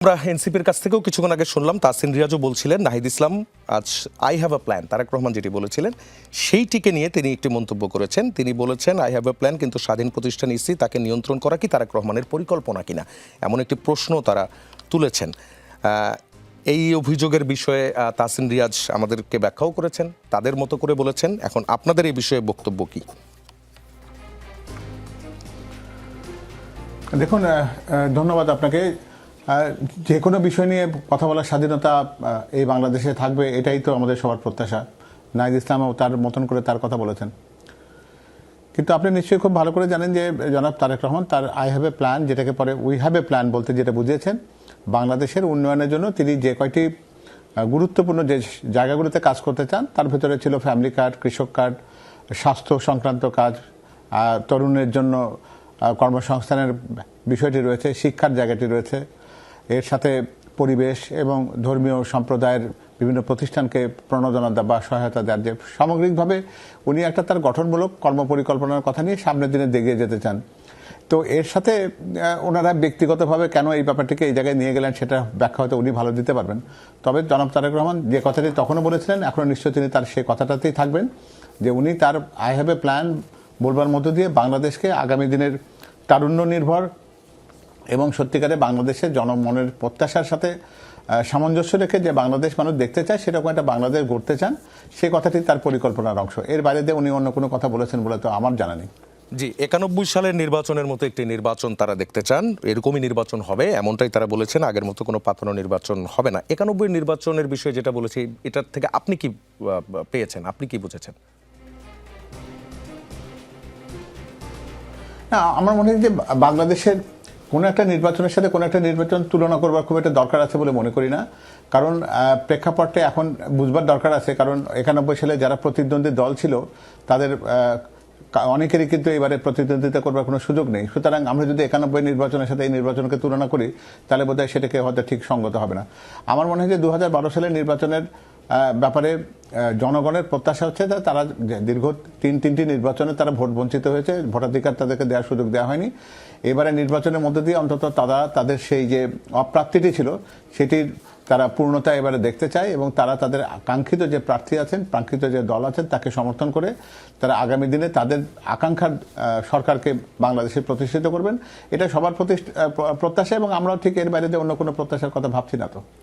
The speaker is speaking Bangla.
আমরা এনসিপির কাছ থেকেও কিছুক্ষণ আগে শুনলাম তাসিন রিয়াজও বলছিলেন নাহিদ ইসলাম আজ I have a plan, Tarek Rahman যেটি বলেছিলেন সেইটিকে নিয়ে তিনি একটি মন্তব্য করেছেন। তিনি বলেছেন আই হ্যাভ আ প্ল্যান, কিন্তু স্বাধীন প্রতিষ্ঠান ইসি তাকে নিয়ন্ত্রণ করা কি তারেক রহমানের পরিকল্পনা কিনা, এমন একটি প্রশ্ন তারা তুলেছেন। এই অভিযোগের বিষয়ে তাসিন রিয়াজ আমাদেরকে ব্যাখ্যাও করেছেন, তাদের মতো করে বলেছেন। এখন আপনাদের এই বিষয়ে বক্তব্য কি? দেখুন, ধন্যবাদ আপনাকে। যে কোনো বিষয় নিয়ে কথা বলার স্বাধীনতা এই বাংলাদেশে থাকবে, এটাই তো আমাদের সবার প্রত্যাশা। নাহিদ ইসলামও তার মতন করে তার কথা বলেছেন, কিন্তু আপনি নিশ্চয়ই খুব ভালো করে জানেন যে জনাব তারেক রহমান তার আই হ্যাভ এ প্ল্যান, যেটাকে পরে উই হ্যাভ এ প্ল্যান বলতে যেটা বুঝিয়েছেন, বাংলাদেশের উন্নয়নের জন্য তিনি যে কয়টি গুরুত্বপূর্ণ যে জায়গাগুলোতে কাজ করতে চান তার ভেতরে ছিল ফ্যামিলি কার্ড, কৃষক কার্ড, স্বাস্থ্য সংক্রান্ত কাজ, তরুণের জন্য কর্মসংস্থানের বিষয়টি রয়েছে, শিক্ষার জায়গাটি রয়েছে, এর সাথে পরিবেশ এবং ধর্মীয় সম্প্রদায়ের বিভিন্ন প্রতিষ্ঠানকে প্রণোদনা বা সহায়তা দেওয়ার যে সামগ্রিকভাবে উনি একটা তার গঠনমূলক কর্মপরিকল্পনার কথা নিয়ে সামনের দিনে এগিয়ে যেতে চান। তো এর সাথে ওনারা ব্যক্তিগতভাবে কেন এই ব্যাপারটিকে এই জায়গায় নিয়ে গেলেন সেটা ব্যাখ্যা হয়তো উনি ভালো দিতে পারবেন। তবে জনাব তারেক রহমান যে কথাটি তখনও বলেছিলেন, এখনও নিশ্চয়ই তিনি তার সেই কথাটাতেই থাকবেন যে উনি তার আই হ্যাভ এ প্ল্যান বলবার মধ্য দিয়ে বাংলাদেশকে আগামী দিনের তারুণ্য নির্ভর এবং সত্যিকারে বাংলাদেশের জনমনের প্রত্যাশার সাথে সামঞ্জস্য রেখে যে বাংলাদেশ মানুষ দেখতে চায় সেরকম একটা বাংলাদেশ গড়তে চান, সেই কথাটি তার পরিকল্পনার অংশ। এর বাইরে দিয়ে উনি অন্য কোনো কথা বলেছেন বলে তো আমার জানা নেই। জি, 91 সালের নির্বাচনের মতো একটি নির্বাচন তারা দেখতে চান, এরকমই নির্বাচন হবে এমনটাই তারা বলেছেন, আগের মতো কোনো পাতানো নির্বাচন হবে না। 91 নির্বাচনের বিষয়ে যেটা বলেছি, এটার থেকে আপনি কি পেয়েছেন, আপনি কি বুঝেছেন? না, আমার মনে হয় যে বাংলাদেশের কোনো একটা নির্বাচনের সাথে কোনো একটা নির্বাচন তুলনা করবার খুব একটা দরকার আছে বলে মনে করি না। কারণ প্রেক্ষাপটটা এখন বুঝবার দরকার আছে। কারণ 91 সালে যারা প্রতিদ্বন্দ্বী দল ছিল তাদের অনেকেরই কিন্তু এবারে প্রতিদ্বন্দ্বিতা করবার কোনো সুযোগ নেই। সুতরাং আমরা যদি 91 নির্বাচনের সাথে এই নির্বাচনকে তুলনা করি তাহলে বোধহয় সেটাকে হয়তো ঠিক সঙ্গত হবে না। আমার মনে হয় যে 2012 সালের নির্বাচনের ব্যাপারে জনগণের প্রত্যাশা হচ্ছে যে তারা দীর্ঘ তিনটি নির্বাচনে তারা ভোট বঞ্চিত হয়েছে, ভোটাধিকার তাদেরকে দেওয়ার সুযোগ দেওয়া হয়নি। এবারে নির্বাচনের মধ্যে দিয়ে অন্তত তাদের সেই যে অপ্রাপ্তিটি ছিল সেটির তারা পূর্ণতা এবারে দেখতে চায় এবং তারা তাদের কাঙ্ক্ষিত যে প্রার্থী আছেন, কাঙ্ক্ষিত যে দল আছেন তাকে সমর্থন করে তারা আগামী দিনে তাদের আকাঙ্ক্ষার সরকারকে বাংলাদেশে প্রতিষ্ঠিত করবেন। এটা সবার প্রত্যাশা এবং আমরাও ঠিক এর বাইরে দিয়ে অন্য কোনো প্রত্যাশার কথা ভাবছি না তো।